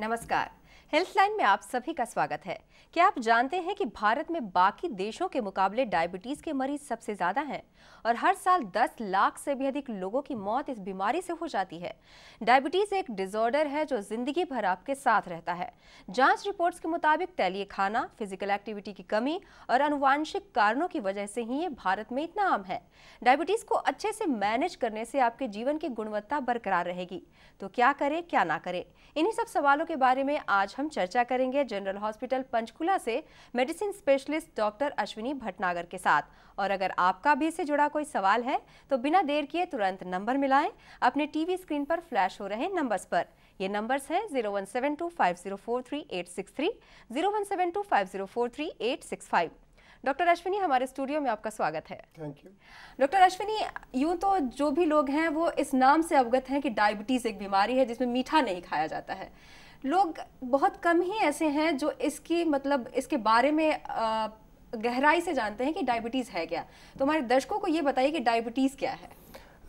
नमस्कार। हेल्थलाइन में आप सभी का स्वागत है। क्या आप जानते हैं कि भारत में बाकी देशों के मुकाबले डायबिटीज के मरीज सबसे ज्यादा हैं और हर साल 10 लाख से भी अधिक लोगों की मौत इस बीमारी से हो जाती है। डायबिटीज एक डिसऑर्डर है जो जिंदगी भर आपके साथ रहता है। जांच रिपोर्ट्स के मुताबिक तैलीय खाना, फिजिकल एक्टिविटी की कमी और आनुवांशिक कारणों की वजह से ही ये भारत में इतना आम है। डायबिटीज को अच्छे से मैनेज करने से आपके जीवन की गुणवत्ता बरकरार रहेगी। तो क्या करें, क्या ना करें, इन्हीं सब सवालों के बारे में आज हम चर्चा करेंगे जनरल हॉस्पिटल पंचकुला से medicine specialist doctor Ashwini Bhatnagar के साथ। और अगर आपका भी इससे जुड़ा कोई सवाल है तो बिना देर किए तुरंत नंबर मिलाएं अपने टीवी स्क्रीन पर फ्लैश हो रहे नंबर्स पर। ये नंबर्स हैं 01725043 01725043 डॉक्टर अश्विनी, हमारे स्टूडियो में आपका स्वागत है। Thank you. डॉक्टर अश्विनी, यूं तो जो भी लोग हैं वो इस नाम से अवगत हैं कि डायबिटीज एक बीमारी है जिसमें मीठा नहीं खाया जाता है। लोग बहुत कम ही ऐसे हैं जो इसके बारे में गहराई से जानते हैं कि डायबिटीज है क्या। तो हमारे दर्शकों को ये बताइए कि डायबिटीज क्या है।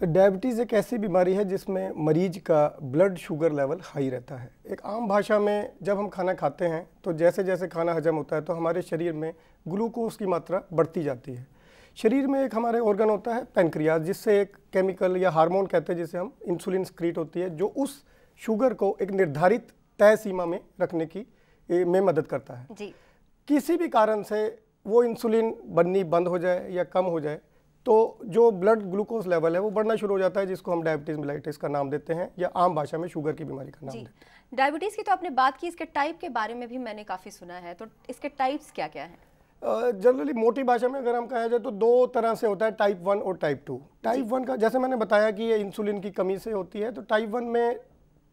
डायबिटीज़ एक ऐसी बीमारी है जिसमें मरीज का ब्लड शुगर लेवल हाई रहता है। एक आम भाषा में जब हम खाना खाते हैं तो जैसे जैसे खाना हजम होता है तो हमारे शरीर में ग्लूकोज की मात्रा बढ़ती जाती है। शरीर में एक हमारे ऑर्गन होता है पैनक्रियाज, जिससे एक केमिकल या हार्मोन कहते हैं जिसे हम इंसुलिन सक्रीट होती है, जो उस शुगर को एक निर्धारित तय सीमा में रखने की में मदद करता है जी। किसी भी कारण से वो इंसुलिन बननी बंद हो जाए या कम हो जाए तो जो ब्लड ग्लूकोज लेवल है वो बढ़ना शुरू हो जाता है, जिसको हम डायबिटीज मेलाइटिस का नाम देते हैं या आम भाषा में शुगर की बीमारी का नाम देते हैं। डायबिटीज की तो आपने बात की, इसके टाइप के बारे में भी मैंने काफ़ी सुना है, तो इसके टाइप्स क्या क्या हैं? जनरली मोटी भाषा में अगर हम कहा जाए तो दो तरह से होता है, टाइप 1 और टाइप 2। टाइप 1 का जैसे मैंने बताया कि ये इंसुलिन की कमी से होती है, तो टाइप 1 में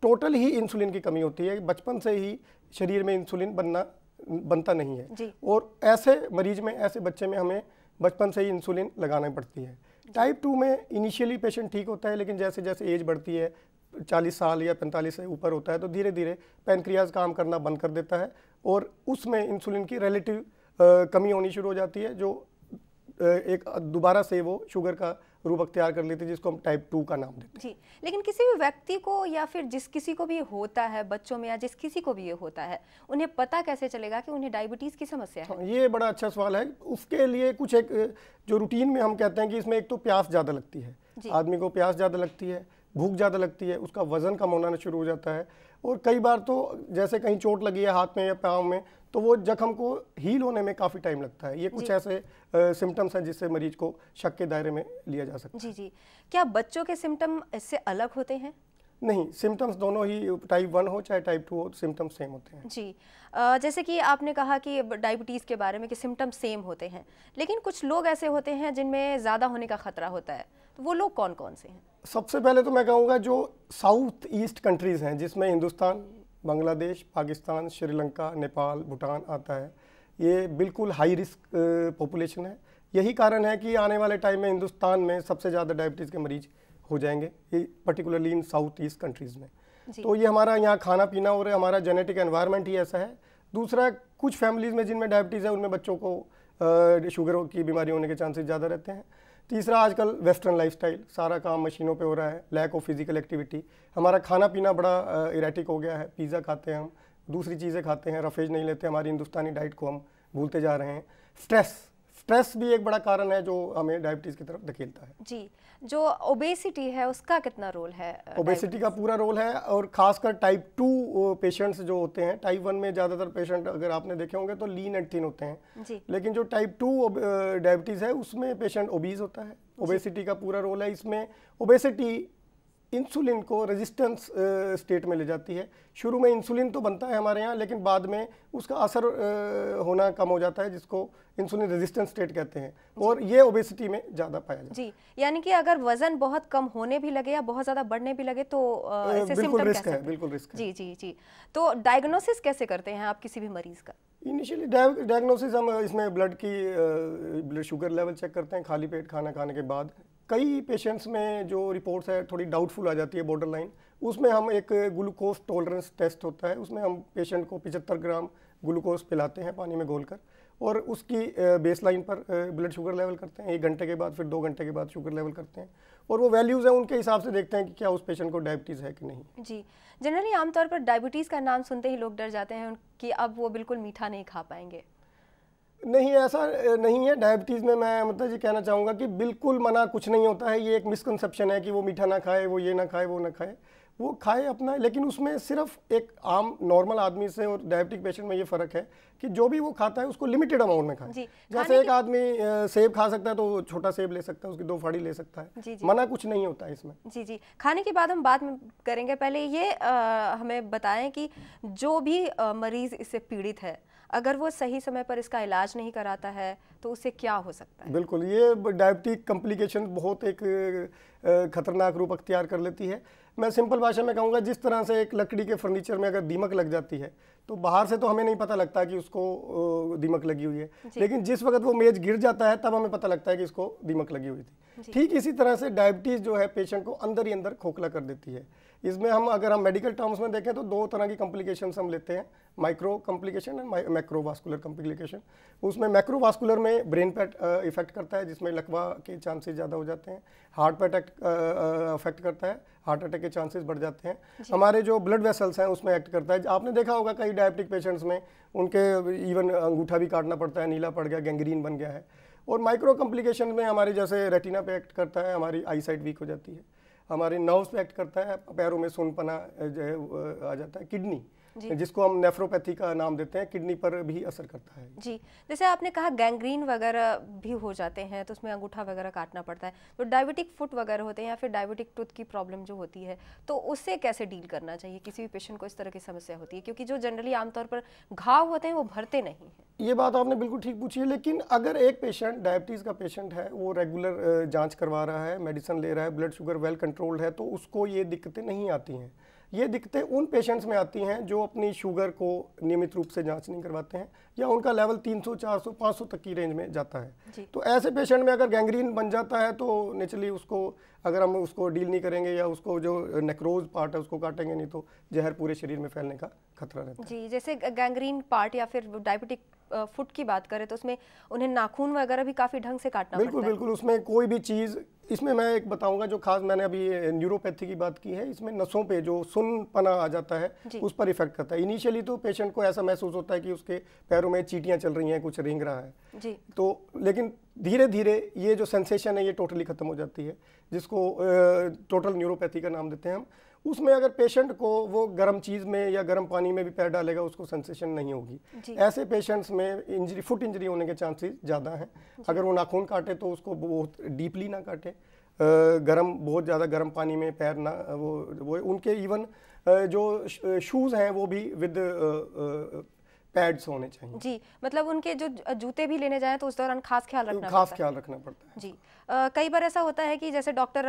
टोटल ही इंसुलिन की कमी होती है। बचपन से ही शरीर में इंसुलिन बनता नहीं है और ऐसे मरीज में, ऐसे बच्चे में हमें बचपन से ही इंसुलिन लगाना पड़ती है। टाइप 2 में इनिशियली पेशेंट ठीक होता है, लेकिन जैसे जैसे एज बढ़ती है, 40 साल या 45 से ऊपर होता है, तो धीरे धीरे पैनक्रियाज काम करना बंद कर देता है और उसमें इंसुलिन की रिलेटिव कमी होनी शुरू हो जाती है, जो एक दोबारा से वो शुगर का रूप अख्तियार कर लेती है, जिसको हम टाइप 2 का नाम देते हैं। जी, लेकिन किसी भी व्यक्ति को या फिर जिस किसी को भी ये होता है, बच्चों में या जिस किसी को भी ये होता है, उन्हें पता कैसे चलेगा कि उन्हें डायबिटीज की समस्या है? हाँ, ये बड़ा अच्छा सवाल है। उसके लिए कुछ एक जो रूटीन में हम कहते हैं कि इसमें एक तो प्यास ज़्यादा लगती है, आदमी को प्यास ज़्यादा लगती है, भूख ज़्यादा लगती है, उसका वजन कम होना शुरू हो जाता है और कई बार तो जैसे कहीं चोट लगी है हाथ में या पाँव में तो वो जख्म को हील होने में काफ़ी टाइम लगता है। ये कुछ ऐसे सिम्टम्स हैं जिससे मरीज को शक के दायरे में लिया जा सकता है। जी। क्या बच्चों के सिम्टम इससे अलग होते हैं? नहीं, सिम्टम्स दोनों ही, टाइप 1 हो चाहे टाइप 2 हो, सिम्टम्स सेम होते हैं जी। जैसे कि आपने कहा कि डायबिटीज़ के बारे में कि सिम्टम्स सेम होते हैं, लेकिन कुछ लोग ऐसे होते हैं जिनमें ज़्यादा होने का खतरा होता है, तो वो लोग कौन कौन से हैं? सबसे पहले तो मैं कहूँगा जो साउथ ईस्ट कंट्रीज़ हैं, जिसमें हिंदुस्तान, बांग्लादेश, पाकिस्तान, श्रीलंका, नेपाल, भूटान आता है, ये बिल्कुल हाई रिस्क पॉपुलेशन है। यही कारण है कि आने वाले टाइम में हिंदुस्तान में सबसे ज़्यादा डायबिटीज़ के मरीज हो जाएंगे, particularly in south east countries में। तो ये हमारा यहाँ खाना पीना और हमारा जेनेटिक एनवायरनमेंट ही ऐसा है। दूसरा, कुछ फैमिलीज़ में जिनमें डायबिटीज़ है उनमें बच्चों को शुगर की बीमारी होने के चांसेस ज़्यादा रहते हैं। तीसरा, आजकल वेस्टर्न लाइफस्टाइल, सारा काम मशीनों पे हो रहा है, लैक ऑफ फिजिकल एक्टिविटी, हमारा खाना पीना बड़ा इरेटिक हो गया है। पिज़्ज़ा खाते हैं हम, दूसरी चीज़ें खाते हैं, रफेज नहीं लेते, हमारी हिंदुस्तानी डाइट को हम भूलते जा रहे हैं। स्ट्रेस भी एक बड़ा कारण है जो हमें डायबिटीज़ की तरफ धकेलता है। जी, जो ओबेसिटी है उसका कितना रोल है? ओबेसिटी का पूरा रोल है और खासकर टाइप 2 पेशेंट्स जो होते हैं, टाइप 1 में ज़्यादातर पेशेंट अगर आपने देखे होंगे तो लीन एंड थिन होते हैं जी। लेकिन जो टाइप 2 डायबिटीज़ है उसमें पेशेंट ओबीज होता है। ओबेसिटी का पूरा रोल है इसमें। ओबेसिटी इंसुलिन को रेजिस्टेंस स्टेट में ले जाती है। शुरू में इंसुलिन तो बनता है हमारे यहाँ, लेकिन बाद में उसका असर होना कम हो जाता है, जिसको इंसुलिन रेजिस्टेंस स्टेट कहते हैं, और ये ओबेसिटी में ज़्यादा पाया जाता है। जी, यानी कि अगर वजन बहुत कम होने भी लगे या बहुत ज़्यादा बढ़ने भी लगे तो बिल्कुल रिस्क है, बिल्कुल रिस्क है। जी। तो डायग्नोसिस कैसे करते हैं आप किसी भी मरीज़ का? इनिशियली डायग्नोसिस हम इसमें ब्लड शुगर लेवल चेक करते हैं खाली पेट खाना खाने के बाद। कई पेशेंट्स में जो रिपोर्ट्स है थोड़ी डाउटफुल आ जाती है, बॉर्डर लाइन, उसमें हम एक ग्लूकोज टॉलरेंस टेस्ट होता है, उसमें हम पेशेंट को 75 ग्राम ग्लूकोज पिलाते हैं पानी में घोलकर, और उसकी बेस लाइन पर ब्लड शुगर लेवल करते हैं। 1 घंटे के बाद, फिर 2 घंटे के बाद शुगर लेवल करते हैं, और वो वैल्यूज़ हैं उनके हिसाब से देखते हैं कि क्या उस पेशेंट को डायबिटीज़ है कि नहीं। जी, जनरली आमतौर पर डायबिटीज़ का नाम सुनते ही लोग डर जाते हैं कि अब वो बिल्कुल मीठा नहीं खा पाएंगे। नहीं, ऐसा नहीं है। डायबिटीज़ में मैं मतलब ये कहना चाहूँगा कि बिल्कुल मना कुछ नहीं होता है। ये एक मिसकंसेप्शन है कि वो मीठा ना खाए, वो ये ना खाए, वो ना खाए, वो खाए अपना, लेकिन उसमें सिर्फ एक आम नॉर्मल आदमी से और डायबिटिक पेशेंट में ये फ़र्क है कि जो भी वो खाता है उसको लिमिटेड अमाउंट में खाए। जैसे एक आदमी सेब खा सकता है तो छोटा सेब ले सकता है, उसकी 2 फाड़ी ले सकता है। मना कुछ नहीं होता है इसमें। जी जी, खाने के बाद हम बात में करेंगे। पहले ये हमें बताएं कि जो भी मरीज़ इससे पीड़ित है, अगर वो सही समय पर इसका इलाज नहीं कराता है तो उससे क्या हो सकता है? बिल्कुल, ये डायबिटिक कॉम्प्लिकेशन बहुत एक खतरनाक रूप अख्तियार कर लेती है। मैं सिंपल भाषा में कहूँगा, जिस तरह से एक लकड़ी के फर्नीचर में अगर दीमक लग जाती है तो बाहर से तो हमें नहीं पता लगता कि उसको दीमक लगी हुई है, लेकिन जिस वक्त वो मेज गिर जाता है तब हमें पता लगता है कि इसको दीमक लगी हुई थी। ठीक इसी तरह से डायबिटीज़ जो है पेशेंट को अंदर ही अंदर खोखला कर देती है। इसमें अगर हम मेडिकल टर्म्स में देखें तो 2 तरह की कॉम्प्लिकेशंस हम लेते हैं, micro complication and macrovascular complication. उसमें मैक्रोवास्कुलर में ब्रेन पे इफेक्ट करता है, जिसमें लकवा के चांसेस ज़्यादा हो जाते हैं। हार्ट पे अफेक्ट करता है, हार्ट अटैक के चांसेस बढ़ जाते हैं। हमारे जो ब्लड वेसल्स हैं उसमें एक्ट करता है। आपने देखा होगा कई डायबिटिक पेशेंट्स में उनके इवन अंगूठा भी काटना पड़ता है, नीला पड़ गया, गैंग्रीन बन गया है। और माइक्रो कॉम्प्लिकेशन में हमारे जैसे रेटिना पे एक्ट करता है, हमारी आई साइट वीक हो जाती है, हमारे नर्व्स पे एक्ट करता है, पैरों में सुनपना जो है आ जाता है। किडनी, जिसको हम नेफ्रोपैथी का नाम देते हैं, किडनी पर भी असर करता है। जी, जैसे आपने कहा गैंग्रीन वगैरह भी हो जाते हैं तो उसमें अंगूठा वगैरह काटना पड़ता है, तो डायबिटिक फुट वगैरह होते हैं या फिर डायबिटिक टूथ की प्रॉब्लम जो होती है, तो उससे कैसे डील करना चाहिए? किसी भी पेशेंट को इस तरह की समस्या होती है, क्योंकि जो जनरली आमतौर पर घाव होते हैं वो भरते नहीं हैं। ये बात आपने बिल्कुल ठीक पूछी है, लेकिन अगर एक पेशेंट डायबिटीज़ का पेशेंट है, वो रेगुलर जांच करवा रहा है, मेडिसिन ले रहा है, ब्लड शुगर वेल कंट्रोल्ड है, तो उसको ये दिक्कतें नहीं आती हैं। ये दिक्कतें उन पेशेंट्स में आती हैं जो अपनी शुगर को नियमित रूप से जांच नहीं करवाते हैं, या उनका लेवल 300, 400, 500 तक की रेंज में जाता है। तो ऐसे पेशेंट में अगर गैंग्रीन बन जाता है तो नेचुरली उसको, अगर हम उसको डील नहीं करेंगे या उसको जो नेक्रोज पार्ट है उसको काटेंगे नहीं, तो जहर पूरे शरीर में फैलने का खतरा रहता है। जी, जैसे गैंग्रीन पार्ट या फिर डायबिटिक फुट की बात करें तो उसमें उन्हें नाखून वगैरह भी काफ़ी ढंग से काटना पड़ता है। बिल्कुल, उसमें कोई भी चीज़, इसमें मैं एक बताऊंगा जो खास, मैंने अभी न्यूरोपैथी की बात की है, इसमें नसों पे जो सुनपना आ जाता है उस पर इफेक्ट करता है। इनिशियली तो पेशेंट को ऐसा महसूस होता है कि उसके पैरों में चींटियां चल रही हैं, कुछ रेंग रहा है जी। तो लेकिन धीरे धीरे ये जो सेंसेशन है ये टोटली खत्म हो जाती है, जिसको टोटल न्यूरोपैथी का नाम देते हैं हम। उसमें अगर पेशेंट को वो गर्म चीज़ में या गर्म पानी में भी पैर डालेगा उसको सेंसेशन नहीं होगी। ऐसे पेशेंट्स में इंजरी, फुट इंजरी होने के चांसेस ज़्यादा हैं। अगर वो नाखून काटे तो उसको बहुत डीपली ना काटे, बहुत ज़्यादा गर्म पानी में पैर ना, वो उनके इवन जो शूज़ हैं वो भी विद पैड्स होने चाहिए। जी, मतलब उनके जो जूते भी लेने जाएं तो उस दौरान खास ख्याल रखना पड़ता है। जी, कई बार ऐसा होता है कि जैसे डॉक्टर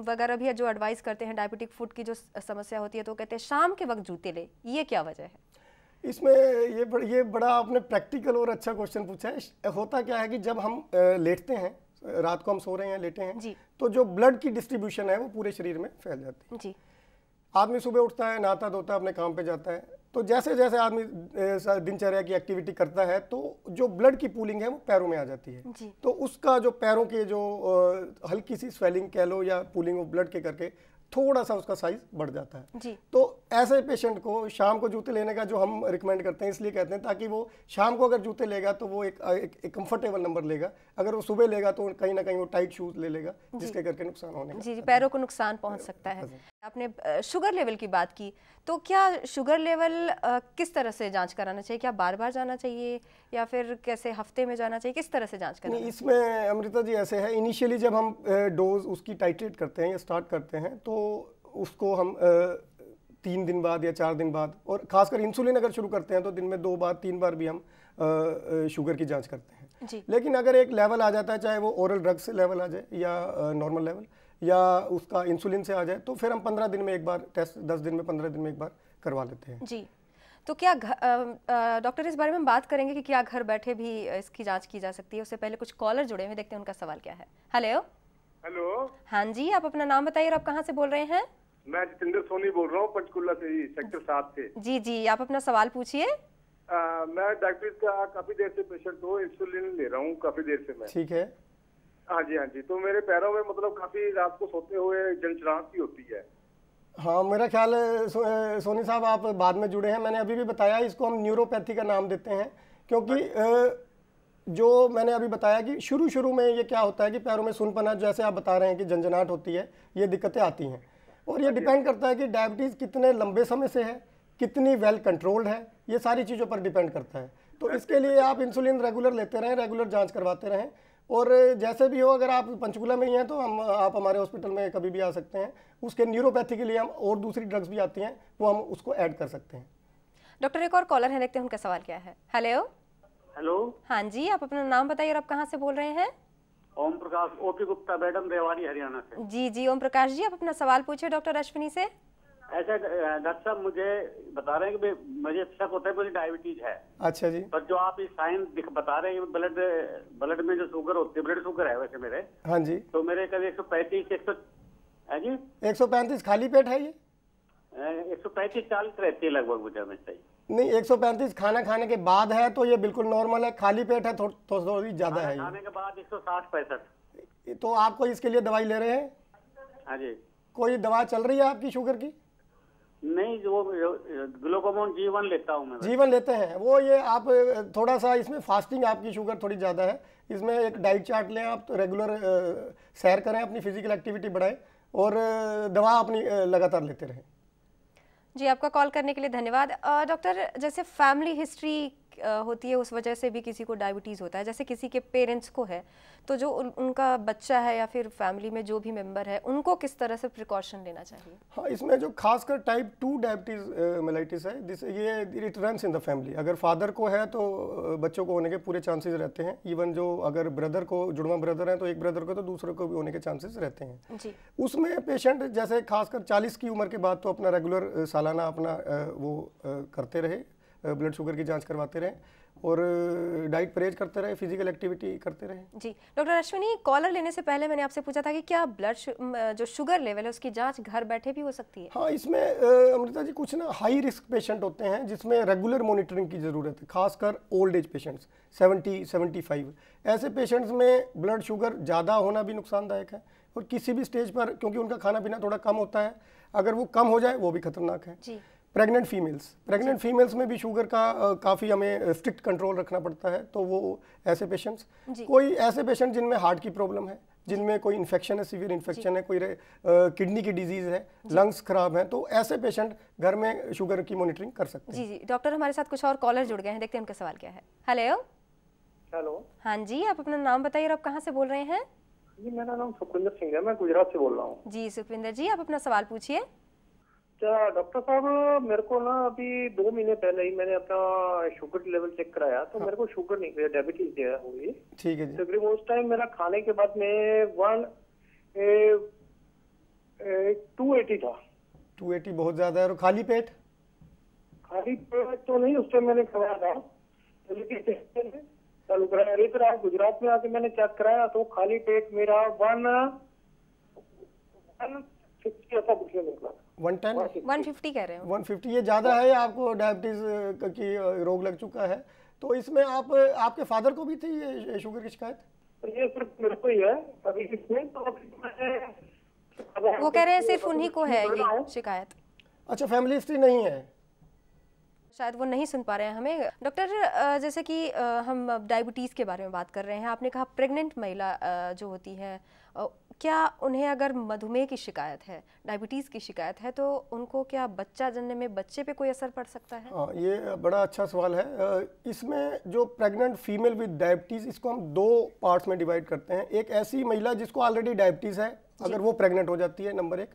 वगैरह भी जो एडवाइस करते हैं डायबिटिक फुट की जो समस्या होती है तो कहते हैं शाम के वक्त जूते ले, ये क्या वजह है? इसमें ये बड़ा आपने प्रैक्टिकल और अच्छा क्वेश्चन पूछा है। होता क्या है कि जब हम लेटते हैं, रात को हम सो रहे हैं, लेटे हैं, तो जो ब्लड की डिस्ट्रीब्यूशन है वो पूरे शरीर में फैल जाती है। जी, आदमी सुबह उठता है, नहाता धोता है, अपने काम पे जाता है, तो जैसे जैसे आदमी दिनचर्या की एक्टिविटी करता है तो जो ब्लड की पूलिंग है वो पैरों में आ जाती है। तो उसका जो पैरों के जो हल्की सी स्वेलिंग कह लो या पूलिंग ऑफ ब्लड के करके थोड़ा सा उसका साइज बढ़ जाता है जी। तो ऐसे पेशेंट को शाम को जूते लेने का जो हम रिकमेंड करते हैं, इसलिए कहते हैं ताकि वो शाम को अगर जूते लेगा तो वो एक कंफर्टेबल नंबर लेगा। अगर वो सुबह लेगा तो कहीं ना कहीं वो टाइट शूज ले लेगा, जिसके करके नुकसान होने का जी, पैरों को नुकसान पहुंच सकता है। आपने शुगर लेवल की बात की, तो क्या शुगर लेवल किस तरह से जांच कराना चाहिए? क्या बार बार जाना चाहिए या फिर कैसे हफ्ते में जाना चाहिए? किस तरह से जांच कराना चाहिए? इसमें अमृता जी ऐसे है, इनिशियली जब हम डोज उसकी टाइट्रेट करते हैं या स्टार्ट करते हैं तो उसको हम 3 दिन बाद या 4 दिन बाद, और खासकर इंसुलिन अगर शुरू करते हैं तो दिन में 2 बार 3 बार भी हम शुगर की जांच करते हैं जी। लेकिन अगर एक लेवल आ जाता है, चाहे वो ओरल ड्रग से लेवल आ जाए या नॉर्मल लेवल या उसका इंसुलिन से आ जाए, तो फिर हम 15 दिन में एक बार टेस्ट, 10 दिन में, 15 दिन में एक बार करवा लेते हैं जी। तो क्या डॉक्टर इस बारे में बात करेंगे कि क्या घर बैठे भी इसकी जांच की जा सकती है? उससे पहले कुछ कॉलर जुड़े हुए, देखते हैं उनका सवाल क्या है। हेलो, हाँ जी, आप अपना नाम बताइए और आप कहाँ से बोल रहे हैं? मैं जितेंद्र सोनी बोल रहा हूँ, पंचकुला से ही, सेक्टर 7 से। जी जी, आप अपना सवाल पूछिए। मैं डायबिटीज का काफी देर से पेशेंट हूँ, इंसुलिन ले रहा हूँ काफी देर से मैं। ठीक है। हाँ जी हाँ जी। तो मेरे पैरों में मतलब काफी रात को सोते हुए जनचनाहट सी होती है। हाँ, मेरा ख्याल है सोनी साहब आप बाद में जुड़े हैं। मैंने अभी भी बताया इसको हम न्यूरोपैथी का नाम देते हैं, क्योंकि जो मैंने अभी बताया कि शुरू में ये क्या होता है कि पैरों में सुनपना, जैसे आप बता रहे हैं कि झंझनाहट होती है, ये दिक्कतें आती हैं। और ये डिपेंड करता है कि डायबिटीज़ कितने लंबे समय से है, कितनी वेल कंट्रोल्ड है, ये सारी चीज़ों पर डिपेंड करता है। तो इसके लिए आप इंसुलिन रेगुलर लेते रहें, रेगुलर जांच करवाते रहें। और जैसे भी हो, अगर आप पंचकुला में ही हैं तो आप हमारे हॉस्पिटल में कभी भी आ सकते हैं। उसके न्यूरोपैथी के लिए हम और दूसरी ड्रग्स भी आती हैं, वो हम उसको ऐड कर सकते हैं। डॉक्टर, एक और कॉलर है, देखते हैं उनका सवाल क्या है। हेलो। हेलो। हाँ जी, आप अपना नाम बताइए और आप कहाँ से बोल रहे हैं? ओम प्रकाश, ओपी गुप्ता, मैडम, रेवाड़ी, हरियाणा से। जी जी ओम प्रकाश जी, आप अपना सवाल पूछिए डॉक्टर अश्विनी से। ऐसा डॉक्टर साहब मुझे बता रहे हैं कि मुझे शक होता है मुझे डायबिटीज है। अच्छा जी। पर जो आप ये साइन बता रहे हैं, ब्लड में जो शुगर होती है, ब्लड शुगर है वैसे मेरे। हाँ जी। तो मेरे कल 135 है जी। 135 खाली पेट है ये? 135-40 रहती है लगभग मुझे हमेशा ही। नहीं, 135 खाना खाने के बाद है तो ये बिल्कुल नॉर्मल है। खाली पेट है थोड़ी ज्यादा है। खाने के बाद 160-65। तो आपको इसके लिए दवाई ले रहे हैं? हाँ जी। कोई दवा चल रही है आपकी शुगर की? नहीं, जो ग्लूकोमोन जीवन लेता हूँ मैं। जीवन लेते हैं वो, ये आप थोड़ा सा इसमें फास्टिंग, आपकी शुगर थोड़ी ज़्यादा है, इसमें एक डाइट चार्ट लें आप, तो रेगुलर सैर करें, अपनी फिजिकल एक्टिविटी बढ़ाएं और दवा अपनी लगातार लेते रहें। जी, आपका कॉल करने के लिए धन्यवाद। डॉक्टर, जैसे फैमिली हिस्ट्री होती है, उस वजह से भी किसी को डायबिटीज़ होता है, जैसे किसी के पेरेंट्स को है, तो जो उनका बच्चा है या फिर फैमिली में जो भी मेंबर है, उनको किस तरह से प्रिकॉशन लेना चाहिए? हाँ, इसमें जो खासकर टाइप 2 डायबिटीज़ मेलाइटिस है, जिससे ये it runs in the family. अगर फादर को है तो बच्चों को होने के पूरे चांसेस रहते हैं। इवन जो अगर ब्रदर को, जुड़वा ब्रदर है तो एक ब्रदर को तो दूसरे को भी होने के चांसेस रहते हैं जी। उसमें पेशेंट जैसे खासकर 40 की उम्र के बाद तो अपना रेगुलर सालाना अपना वो करते रहे, ब्लड शुगर की जांच करवाते रहें और डाइट परहेज करते रहे, फिजिकल एक्टिविटी करते रहे। जी डॉक्टर अश्विनी, कॉलर लेने से पहले मैंने आपसे पूछा था कि क्या जो शुगर लेवल है उसकी जांच घर बैठे भी हो सकती है? हाँ, इसमें अमृता जी कुछ ना हाई रिस्क पेशेंट होते हैं जिसमें रेगुलर मॉनिटरिंग की ज़रूरत है, खासकर ओल्ड एज पेशेंट्स 70-75। ऐसे पेशेंट्स में ब्लड शुगर ज़्यादा होना भी नुकसानदायक है और किसी भी स्टेज पर, क्योंकि उनका खाना पीना थोड़ा कम होता है, अगर वो कम हो जाए वो भी खतरनाक है। जी। प्रेग्नेंट फीमेल्स में भी शुगर का काफ़ी हमें स्ट्रिक्ट कंट्रोल रखना पड़ता है। तो वो ऐसे पेशेंट्स, कोई ऐसे पेशेंट जिनमें हार्ट की प्रॉब्लम है, जिनमें कोई इन्फेक्शन है, सीवियर इन्फेक्शन है, कोई किडनी की डिजीज़ है, लंग्स खराब हैं, तो ऐसे पेशेंट घर में शुगर की मॉनिटरिंग कर सकते हैं। जी डॉक्टर, हमारे साथ कुछ और कॉलर जुड़ गए हैं, देखते हैं उनका सवाल क्या है। हेलो। हेलो। हाँ जी, आप अपना नाम बताइए और आप कहाँ से बोल रहे हैं? जी, मेरा नाम सुखविंदर सिंह है, मैं गुजरात से बोल रहा हूँ। जी सुखविंदर जी, आप अपना सवाल पूछिए। क्या डॉक्टर साहब, मेरे को ना अभी 2 महीने पहले ही मैंने अपना शुगर लेवल चेक कराया तो मेरे को शुगर नहीं है, डायबिटीज हुई। ठीक है जी। तकरीबन उस टाइम मेरा खाने के बाद में 280 था। 280 बहुत ज़्यादा है। और खाली पेट? खाली पेट तो नहीं, उस टाइम मैंने कराया था, लेकिन चालू कराया, फिर आप गुजरात में आके मैंने चेक कराया तो खाली पेट मेरा 150 ऐसा कुछ निकला। 150 कह रहे हैं? 150 ये ज़्यादा है, आपको डायबिटीज़ की रोग लग चुका है। तो इसमें आपके फादर को भी थी ये शुगर की शिकायत? ये सिर्फ मेरे को ही है अभी इसमें, तो वो कह रहे हैं सिर्फ उन्हीं को है ये शिकायत। अच्छा, फैमिली हिस्ट्री नहीं है, शायद वो नहीं सुन पा रहे हैं हमें। डॉक्टर, जैसे कि हम डायबिटीज़ के बारे में बात कर रहे हैं, आपने कहा प्रेग्नेंट महिला जो होती है, क्या उन्हें अगर मधुमेह की शिकायत है, डायबिटीज़ की शिकायत है, तो उनको क्या बच्चा जन्ने में बच्चे पे कोई असर पड़ सकता है? हाँ, ये बड़ा अच्छा सवाल है। इसमें जो प्रेग्नेंट फीमेल विद डायबिटीज़, इसको हम 2 पार्ट्स में डिवाइड करते हैं। एक ऐसी महिला जिसको ऑलरेडी डायबिटीज़ है, अगर वो प्रेग्नेंट हो जाती है, नंबर 1।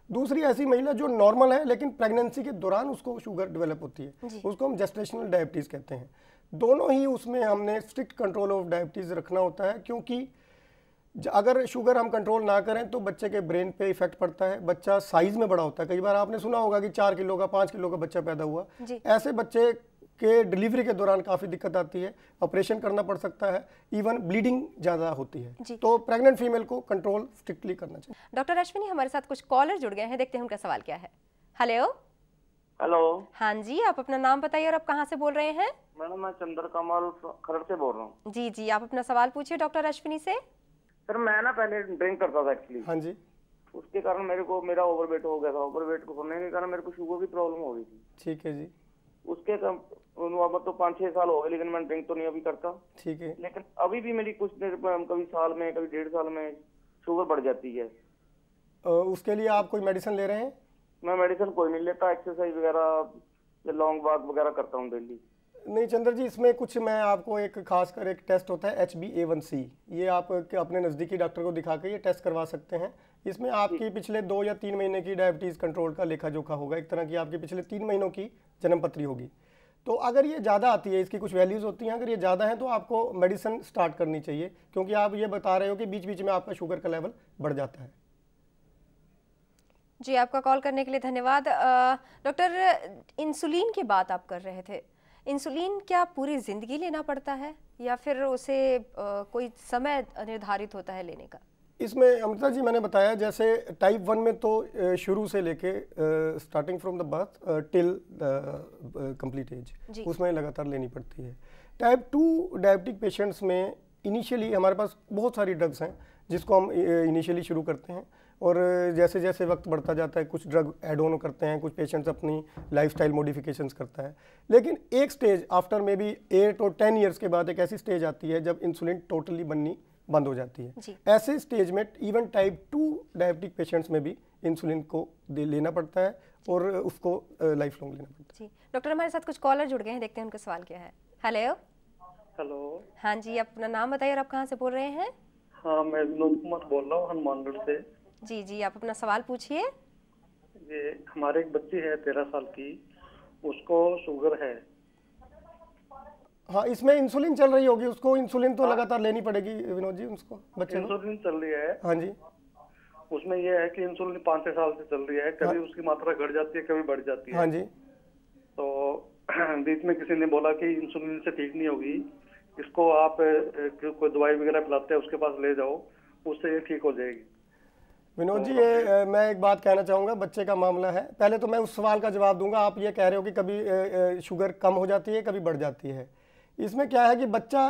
दूसरी ऐसी महिला जो नॉर्मल है लेकिन प्रेगनेंसी के दौरान उसको शुगर डेवलप होती है, उसको हम जेस्टेशनल डायबिटीज़ कहते हैं। दोनों ही उसमें हमने स्ट्रिक्ट कंट्रोल ऑफ डायबिटीज़ रखना होता है, क्योंकि अगर शुगर हम कंट्रोल ना करें तो बच्चे के ब्रेन पे इफेक्ट पड़ता है, बच्चा साइज़ में बड़ा होता है। कई बार आपने सुना होगा कि 4 किलो का 5 किलो का बच्चा पैदा हुआ, ऐसे बच्चे के डिलीवरी के दौरान काफ़ी दिक्कत आती है, ऑपरेशन करना पड़ सकता है, इवन ब्लीडिंग ज़्यादा होती है। तो प्रेग्नेंट फीमेल को कंट्रोल स्ट्रिक्टली करना चाहिए। डॉक्टर अश्विनी, हमारे साथ कुछ कॉलर जुड़ गए हैं, देखते हैं उनका सवाल क्या है। हेलो। हेलो हाँ जी, आप अपना नाम बताइए और आप कहाँ से बोल रहे हैं? मैडम, मैं चंद्र कमल खरड़ से बोल रहा हूँ। जी जी, आप अपना सवाल पूछिए डॉक्टर अश्विनी से। सर मैं ना पहले ड्रिंक करता था एक्चुअली, हाँ जी, उसके कारण मेरा ओवरवेट हो गया था। ओवरवेट होने के कारण मेरे को शुगर की प्रॉब्लम हो गई थी। ठीक है जी, उसके तो 5-6 साल हो गए, लेकिन मैं ड्रिंक तो नहीं अभी करता। ठीक है। लेकिन अभी भी मेरी कुछ देर कभी साल में कभी 1.5 साल में शुगर बढ़ जाती है। उसके लिए आप कोई मेडिसिन ले रहे हैं? मैं मेडिसिन कोई नहीं लेता, एक्सरसाइज वगैरह लॉन्ग वॉक वगैरह करता हूँ डेली। नहीं चंद्र जी, इसमें कुछ मैं आपको एक खासकर एक टेस्ट होता है HbA1c, ये आप अपने नज़दीकी डॉक्टर को दिखा के ये टेस्ट करवा सकते हैं। इसमें आपकी पिछले 2 या 3 महीने की डायबिटीज़ कंट्रोल का लेखा जोखा होगा, एक तरह की आपकी पिछले 3 महीनों की जन्म पत्री होगी। तो अगर ये ज़्यादा आती है, इसकी कुछ वैल्यूज़ होती हैं, अगर ये ज़्यादा है तो आपको मेडिसिन स्टार्ट करनी चाहिए, क्योंकि आप ये बता रहे हो कि बीच बीच में आपका शुगर का लेवल बढ़ जाता है। जी, आपका कॉल करने के लिए धन्यवाद। डॉक्टर, इंसुलिन की बात आप कर रहे थे। इंसुलिन क्या पूरी ज़िंदगी लेना पड़ता है या फिर उसे कोई समय निर्धारित होता है लेने का? इसमें अमृता जी मैंने बताया, जैसे टाइप 1 में तो शुरू से लेके starting from the birth till complete age उसमें लगातार लेनी पड़ती है। टाइप 2 डायबिटिक पेशेंट्स में इनिशियली हमारे पास बहुत सारी ड्रग्स हैं जिसको हम इनिशियली शुरू करते हैं, और जैसे जैसे वक्त बढ़ता जाता है कुछ ड्रग ऐड ऑन करते हैं, कुछ पेशेंट्स अपनी लाइफस्टाइल मॉडिफिकेशंस करता है। लेकिन एक स्टेज आफ्टर मे बी 8 और 10 ईयर्स के बाद एक ऐसी स्टेज आती है जब इंसुलिन टोटली बननी बंद हो जाती है। ऐसे स्टेज में इवन टाइप 2 डायबिटिक पेशेंट्स में भी इंसुलिन को लेना पड़ता है और उसको लाइफ लॉन्ग लेना पड़ता है। जी डॉक्टर, हमारे साथ कुछ कॉलर जुड़ गए हैं, देखते हैं उनका सवाल क्या है। हेलो। हेलो। हाँ जी, आप अपना नाम बताइए और आप कहाँ से बोल रहे हैं? हाँ, मैं विनोद कुमार बोल रहा हूँ हनुमानगढ़ से। जी जी, आप अपना सवाल पूछिए। ये हमारे एक बच्ची है 13 साल की, उसको शुगर है। हाँ, इसमें इंसुलिन चल रही होगी, उसको इंसुलिन तो लगातार लेनी पड़ेगी विनोद जी, उसको बच्चे को। इंसुलिन चल रही है। हाँ जी। उसमें ये है कि इंसुलिन 5-6 साल से चल रही है, कभी उसकी मात्रा घट जाती है, कभी बढ़ जाती है। हाँ जी। तो बीच में किसी ने बोला कि इंसुलिन से ठीक नहीं होगी, इसको आप कोई दवाई वगैरह पिलाते हैं उसके पास ले जाओ, उससे ये ठीक हो जाएगी। विनोद जी, ये मैं एक बात कहना चाहूँगा, बच्चे का मामला है, पहले तो मैं उस सवाल का जवाब दूंगा। आप ये कह रहे हो कि कभी शुगर कम हो जाती है, कभी बढ़ जाती है। इसमें क्या है कि बच्चा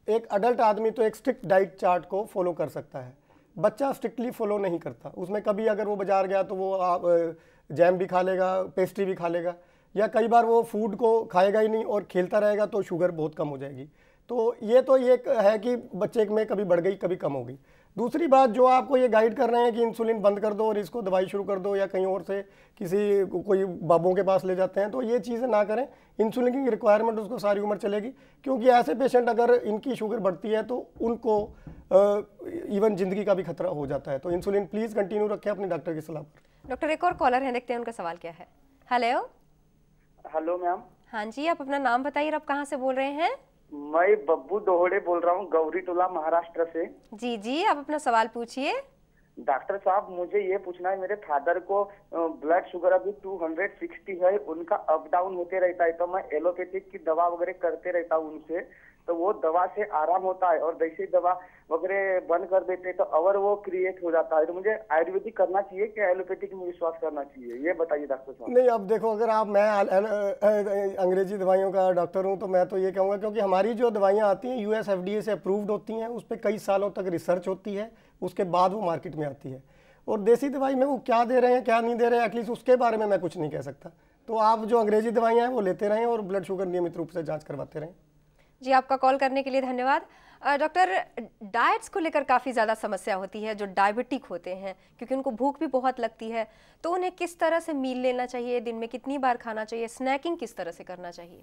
एक अडल्ट आदमी तो एक स्ट्रिक्ट डाइट चार्ट को फॉलो कर सकता है, बच्चा स्ट्रिक्टली फॉलो नहीं करता। उसमें कभी अगर वो बाजार गया तो वो जैम भी खा लेगा, पेस्ट्री भी खा लेगा, या कई बार वो फूड को खाएगा ही नहीं और खेलता रहेगा, तो शुगर बहुत कम हो जाएगी। तो ये है कि बच्चे में कभी बढ़ गई कभी कम हो गई। दूसरी बात, जो आपको ये गाइड कर रहे हैं कि इंसुलिन बंद कर दो और इसको दवाई शुरू कर दो, या कहीं और से किसी कोई बाबों के पास ले जाते हैं, तो ये चीज़ें ना करें। इंसुलिन की रिक्वायरमेंट उसको सारी उम्र चलेगी, क्योंकि ऐसे पेशेंट अगर इनकी शुगर बढ़ती है तो उनको इवन जिंदगी का भी खतरा हो जाता है। तो इंसुलिन प्लीज़ कंटिन्यू रखें अपने डॉक्टर की सलाह पर। डॉक्टर, एक और कॉलर है, देखते हैं उनका सवाल क्या है। हेलो। Hello ma'am. हाँ जी, आप अपना नाम बताइए और आप कहाँ से बोल रहे हैं? मैं बब्बू दोहड़े बोल रहा हूँ, गौरी टोला, महाराष्ट्र से। जी जी, आप अपना सवाल पूछिए। डॉक्टर साहब, मुझे ये पूछना है, मेरे फादर को ब्लड शुगर अभी 260 है, उनका अप डाउन होते रहता है, तो मैं एलोपैथिक की दवा वगैरह करते रहता हूँ उनसे, तो वो दवा से आराम होता है, और जैसे दवा वगैरह बंद कर देते तो और वो क्रिएट हो जाता है। तो मुझे आयुर्वेदिक करना चाहिए क्या एलोपैथिक में विश्वास करना चाहिए, ये बताइए डॉक्टर साहब। नहीं, अब देखो, अगर मैं अंग्रेजी दवाइयों का डॉक्टर हूं तो मैं तो ये कहूँगा, क्योंकि हमारी जो दवाइयाँ आती हैं US FDA से अप्रूव्ड होती हैं, उस पर कई सालों तक रिसर्च होती है, उसके बाद वो मार्केट में आती है। और देसी दवाई में वो क्या दे रहे हैं क्या नहीं दे रहे हैं, एटलीस्ट उसके बारे में मैं कुछ नहीं कह सकता। तो आप जो अंग्रेजी दवाइयाँ हैं वो लेते रहें और ब्लड शुगर नियमित रूप से जाँच करवाते रहें। जी, आपका कॉल करने के लिए धन्यवाद। डॉक्टर, डाइट्स को लेकर काफ़ी ज़्यादा समस्या होती है जो डायबिटिक होते हैं, क्योंकि उनको भूख भी बहुत लगती है, तो उन्हें किस तरह से मील लेना चाहिए, दिन में कितनी बार खाना चाहिए, स्नैकिंग किस तरह से करना चाहिए?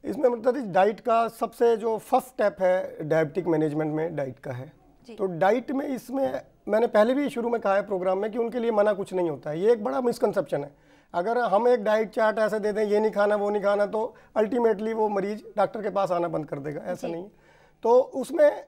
इसमें मतलब डाइट का सबसे जो फर्स्ट स्टेप है डायबिटिक मैनेजमेंट में डाइट का है। तो डाइट में इसमें मैंने पहले भी शुरू में कहा है प्रोग्राम में कि उनके लिए मना कुछ नहीं होता है। ये एक बड़ा मिसकंसेप्शन है। अगर हम एक डाइट चार्ट ऐसे दे दें, ये नहीं खाना वो नहीं खाना, तो अल्टीमेटली वो मरीज डॉक्टर के पास आना बंद कर देगा, ऐसा नहीं। तो उसमें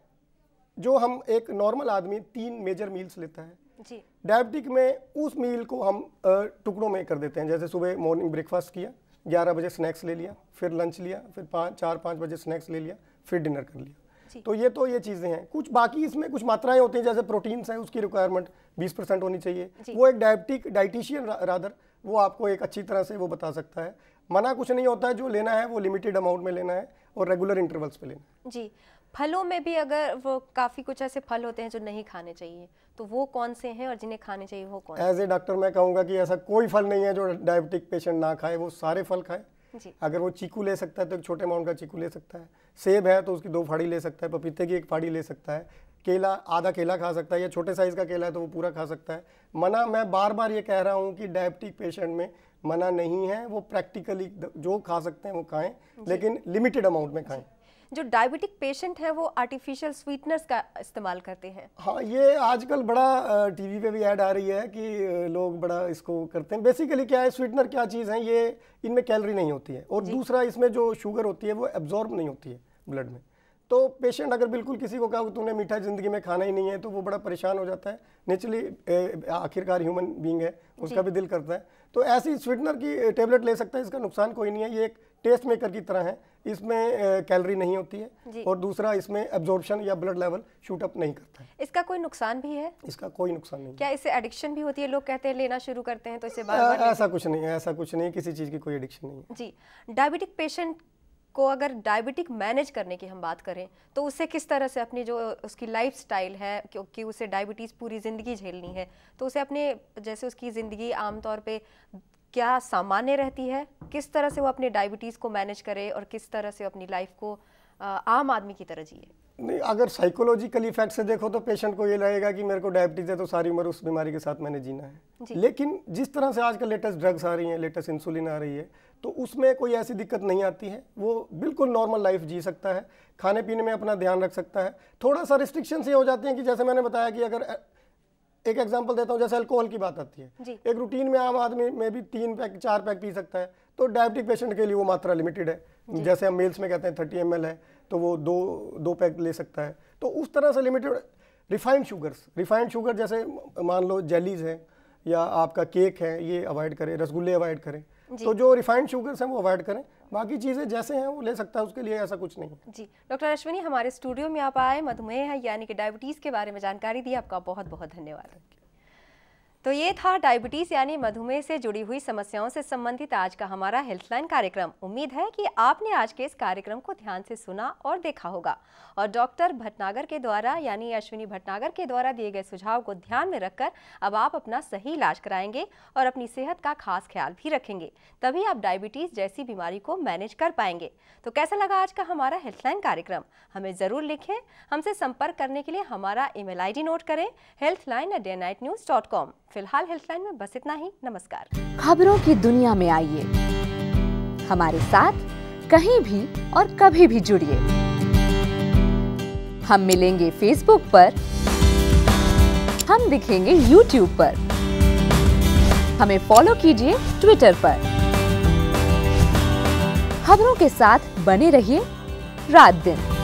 जो हम एक नॉर्मल आदमी 3 मेजर मील्स लेता है, डायबिटिक में उस मील को हम टुकड़ों में कर देते हैं। जैसे सुबह मॉर्निंग ब्रेकफास्ट किया, 11 बजे स्नैक्स ले लिया, फिर लंच लिया, फिर 4-5 बजे स्नैक्स ले लिया, फिर डिनर कर लिया। तो ये चीज़ें हैं। कुछ बाकी इसमें कुछ मात्राएं होती हैं, जैसे प्रोटीन्स हैं, उसकी रिक्वायरमेंट 20% होनी चाहिए। वो एक डायबिटिक डाइटिशियन रादर वो आपको एक अच्छी तरह से वो बता सकता है। मना कुछ नहीं होता है, जो लेना है वो लिमिटेड अमाउंट में लेना है और रेगुलर इंटरवल्स पे लेना है। जी, फलों में भी अगर वो काफ़ी कुछ ऐसे फल होते हैं जो नहीं खाने चाहिए, तो वो कौन से हैं और जिन्हें खाने चाहिए वो कौन? एज ए डॉक्टर मैं कहूँगा कि ऐसा कोई फल नहीं है जो डायबिटिक पेशेंट ना खाए, वो सारे फल खाए। जी। अगर वो चीकू ले सकता है तो एक छोटे अमाउंट का चीकू ले सकता है, सेब है तो उसकी 2 फाड़ी ले सकता है, पपीते की 1 फाड़ी ले सकता है, केला आधा केला खा सकता है, या छोटे साइज़ का केला है तो वो पूरा खा सकता है। मना मैं बार बार ये कह रहा हूँ कि डायबिटिक पेशेंट में मना नहीं है, वो प्रैक्टिकली जो खा सकते हैं वो खाएं, लेकिन लिमिटेड अमाउंट में खाएं। जो डायबिटिक पेशेंट है वो आर्टिफिशियल स्वीटनर्स का इस्तेमाल करते हैं। हाँ, ये आजकल बड़ा टीवी पे भी ऐड आ रही है कि लोग बड़ा इसको करते हैं। बेसिकली क्या है, स्वीटनर क्या चीज़ है, ये इनमें कैलोरी नहीं होती है, और दूसरा इसमें जो शुगर होती है वो एब्जॉर्ब नहीं होती है ब्लड में। तो पेशेंट अगर बिल्कुल किसी को कहा कि तूने मीठा ज़िंदगी में खाना ही नहीं है तो वो बड़ा परेशान हो जाता है। नेचुरली आखिरकार ह्यूमन बीइंग है, उसका भी दिल करता है। तो ऐसी स्वीटनर की टेबलेट ले सकता है, इसका नुकसान कोई नहीं है। ये एक टेस्ट मेकर की तरह है, इसमें कैलोरी नहीं होती है, और दूसरा इसमें एब्जॉर्प्शन या ब्लड लेवल शूट अप नहीं करता है। इसका कोई नुकसान भी है? इसका कोई नुकसान नहीं। क्या इससे एडिक्शन भी होती है? लोग कहते हैं लेना शुरू करते हैं तो इसे बार-बार ऐसा कुछ नहीं है, ऐसा कुछ नहीं है, किसी चीज़ की कोई एडिक्शन नहीं है। जी, डायबिटिक पेशेंट को अगर डायबिटिक मैनेज करने की हम बात करें तो उसे किस तरह से अपनी जो उसकी लाइफस्टाइल है, क्योंकि उसे डायबिटीज़ पूरी ज़िंदगी झेलनी है, तो उसे अपने जैसे उसकी ज़िंदगी आमतौर पे क्या सामान्य रहती है, किस तरह से वो अपने डायबिटीज़ को मैनेज करे और किस तरह से अपनी लाइफ को आम आदमी की तरह जिए? नहीं, अगर साइकोलॉजिकल इफेक्ट से देखो तो पेशेंट को ये लगेगा कि मेरे को डायबिटीज़ है तो सारी उम्र उस बीमारी के साथ मैंने जीना है। लेकिन जिस तरह से आजकल लेटेस्ट ड्रग्स आ रही हैं, लेटेस्ट इंसुलिन आ रही है, तो उसमें कोई ऐसी दिक्कत नहीं आती है। वो बिल्कुल नॉर्मल लाइफ जी सकता है, खाने पीने में अपना ध्यान रख सकता है। थोड़ा सा रिस्ट्रिक्शंस ये हो जाती हैं कि जैसे मैंने बताया कि अगर एक एग्जांपल देता हूँ, जैसे अल्कोहल की बात आती है, एक रूटीन में आम आदमी में भी 3 पैक 4 पैक पी सकता है, तो डायबिटिक पेशेंट के लिए वो मात्रा लिमिटेड है। जैसे हम मील्स में कहते हैं 30 ml है, तो वो 2 पैक ले सकता है। तो उस तरह से लिमिटेड। रिफाइंड शुगर जैसे मान लो जेलीज है या आपका केक है, ये अवॉइड करें, रसगुल्ले अवॉइड करें। तो जो रिफाइंड शुगर्स हैं वो अवॉइड करें, बाकी चीज़ें जैसे हैं वो ले सकता है, उसके लिए ऐसा कुछ नहीं है। जी, डॉक्टर अश्विनी, हमारे स्टूडियो में आप आए, मधुमेह है यानी कि डायबिटीज़ के बारे में जानकारी दी, आपका बहुत बहुत धन्यवाद। तो ये था डायबिटीज़ यानी मधुमेह से जुड़ी हुई समस्याओं से संबंधित आज का हमारा हेल्थलाइन कार्यक्रम। उम्मीद है कि आपने आज के इस कार्यक्रम को ध्यान से सुना और देखा होगा, और डॉक्टर भटनागर के द्वारा यानी अश्विनी भटनागर के द्वारा दिए गए सुझाव को ध्यान में रखकर अब आप अपना सही इलाज कराएंगे और अपनी सेहत का खास ख्याल भी रखेंगे, तभी आप डायबिटीज़ जैसी बीमारी को मैनेज कर पाएंगे। तो कैसा लगा आज का हमारा हेल्थलाइन कार्यक्रम? हमें ज़रूर लिखें। हमसे संपर्क करने के लिए हमारा email ID नोट करें, healthline@dayandnightnews.com। फिलहाल हेल्थलाइन में बस इतना ही। नमस्कार। खबरों की दुनिया में आइए, हमारे साथ कहीं भी और कभी भी जुड़िए। हम मिलेंगे फेसबुक पर, हम दिखेंगे यूट्यूब पर, हमें फॉलो कीजिए ट्विटर पर। खबरों के साथ बने रहिए रात दिन।